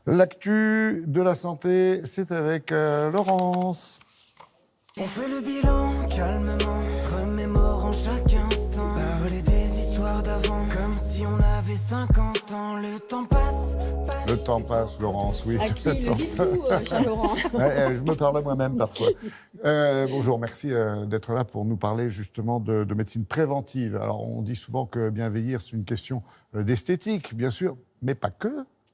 L'actu de la santé, c'est avec Laurence. On fait le bilan calmement, se remémorant chaque instant. Parler des histoires d'avant, comme si on avait 50 ans. Le temps passe. Le temps passe, Laurence, oui. À qui le dites-vous, cher Laurent? Je me parle à moi-même parfois. Bonjour, merci d'être là pour nous parler justement de médecine préventive. Alors, on dit souvent que bien vieillir, c'est une question d'esthétique, bien sûr, mais pas que.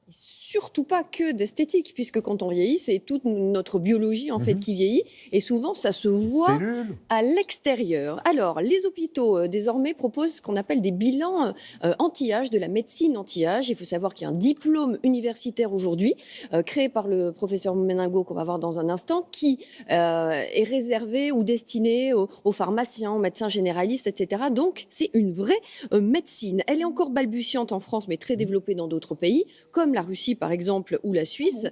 Surtout pas que d'esthétique, puisque quand on vieillit, c'est toute notre biologie en fait qui vieillit, et souvent ça se voit Cellules. à l'extérieur. Alors, les hôpitaux désormais proposent ce qu'on appelle des bilans anti-âge, de la médecine anti-âge. Il faut savoir qu'il y a un diplôme universitaire aujourd'hui, créé par le professeur Meningau, qu'on va voir dans un instant, qui est réservé ou destiné aux pharmaciens, aux médecins généralistes, etc. Donc, c'est une vraie médecine. Elle est encore balbutiante en France, mais très développée dans d'autres pays, comme la Russie par exemple ou la Suisse.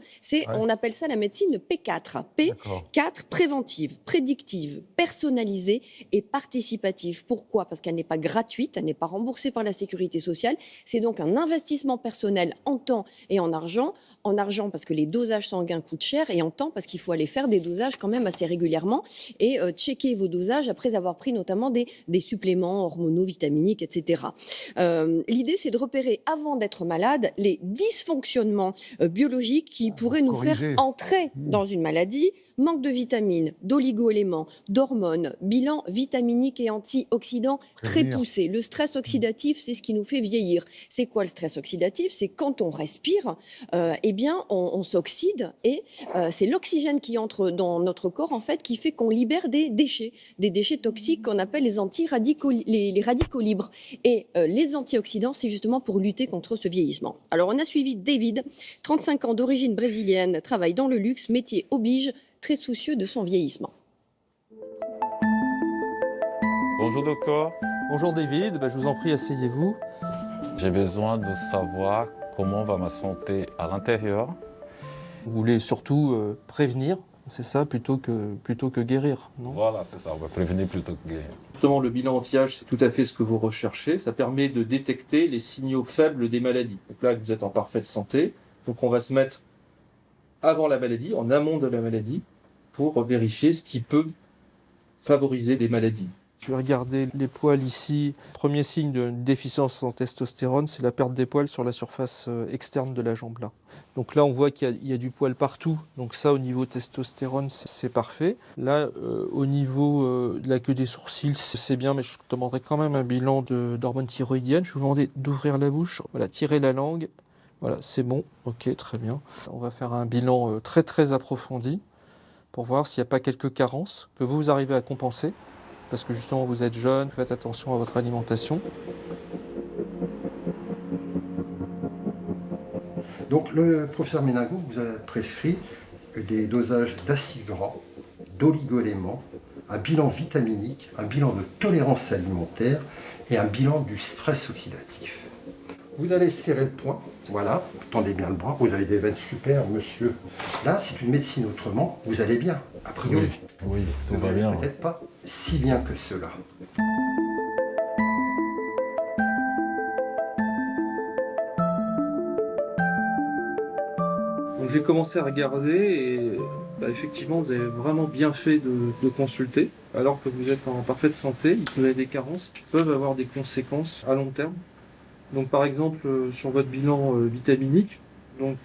On appelle ça la médecine P4. P4, préventive, prédictive, personnalisée et participative. Pourquoi ? Parce qu'elle n'est pas gratuite, elle n'est pas remboursée par la sécurité sociale. C'est donc un investissement personnel en temps et en argent. En argent parce que les dosages sanguins coûtent cher, et en temps parce qu'il faut aller faire des dosages quand même assez régulièrement et checker vos dosages après avoir pris notamment des suppléments hormonaux, vitaminiques, etc. L'idée, c'est de repérer avant d'être malade les dysfonctionnements biologiques qui pourraient nous faire entrer dans une maladie. Manque de vitamines, d'oligo-éléments, d'hormones, bilan vitaminique et antioxydant très poussé. Le stress oxydatif, c'est ce qui nous fait vieillir. C'est quoi le stress oxydatif ? C'est quand on respire, on s'oxyde, et c'est l'oxygène qui entre dans notre corps en fait qui fait qu'on libère des déchets toxiques qu'on appelle les radicaux libres. Et les antioxydants, c'est justement pour lutter contre ce vieillissement. Alors on a suivi David, 35 ans, d'origine brésilienne, travaille dans le luxe, métier oblige, très soucieux de son vieillissement. Bonjour docteur. Bonjour David, je vous en prie, asseyez-vous. J'ai besoin de savoir comment va ma santé à l'intérieur. Vous voulez surtout prévenir, c'est ça, plutôt que guérir, non ? Voilà, c'est ça, on va prévenir plutôt que guérir. Justement, le bilan anti-âge, c'est tout à fait ce que vous recherchez. Ça permet de détecter les signaux faibles des maladies. Donc là, vous êtes en parfaite santé, donc on va se mettre avant la maladie, en amont de la maladie, pour vérifier ce qui peut favoriser des maladies. Je vais regarder les poils ici. Premier signe d'une déficience en testostérone, c'est la perte des poils sur la surface externe de la jambe là. Donc là, on voit qu'il y a du poil partout. Donc ça, au niveau testostérone, c'est parfait. Là, au niveau de la queue des sourcils, c'est bien, mais je demanderai quand même un bilan d'hormones thyroïdiennes. Je vais vous demander d'ouvrir la bouche, voilà, tirer la langue. Voilà, c'est bon. Ok, très bien. On va faire un bilan très très approfondi pour voir s'il n'y a pas quelques carences que vous arrivez à compenser. Parce que justement, vous êtes jeune, faites attention à votre alimentation. Donc le professeur Meningau vous a prescrit des dosages d'acides gras, d'oligo-éléments, un bilan vitaminique, un bilan de tolérance alimentaire et un bilan du stress oxydatif. Vous allez serrer le poing, voilà, tendez bien le bras, vous avez des veines super, monsieur. Là, c'est une médecine autrement, vous allez bien, a priori. Oui, tout va bien. Peut-être pas si bien que cela. Donc j'ai commencé à regarder et effectivement, vous avez vraiment bien fait de consulter. Alors que vous êtes en parfaite santé, vous avez des carences qui peuvent avoir des conséquences à long terme. Donc par exemple, sur votre bilan vitaminique, vous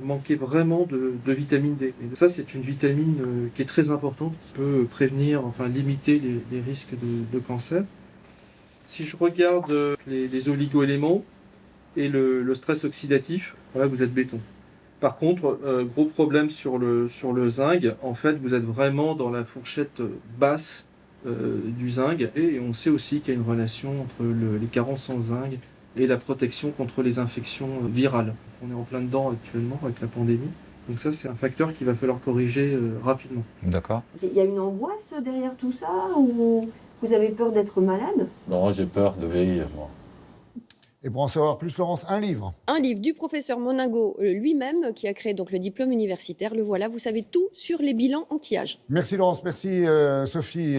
manquez vraiment de vitamine D. Et ça, c'est une vitamine qui est très importante, qui peut prévenir, limiter les risques de cancer. Si je regarde les oligo-éléments et le stress oxydatif, voilà, vous êtes béton. Par contre, gros problème sur le zinc, en fait, vous êtes vraiment dans la fourchette basse du zinc. Et on sait aussi qu'il y a une relation entre les carences en zinc et la protection contre les infections virales. On est en plein dedans actuellement avec la pandémie. Donc ça, c'est un facteur qu'il va falloir corriger rapidement. D'accord. Il y a une angoisse derrière tout ça, ou vous avez peur d'être malade ? Non, j'ai peur de vieillir, moi. Et pour en savoir plus, Laurence, un livre. Un livre du professeur Meningau lui-même, qui a créé donc le diplôme universitaire. Le voilà, vous savez tout sur les bilans anti-âge. Merci Laurence, merci Sophie.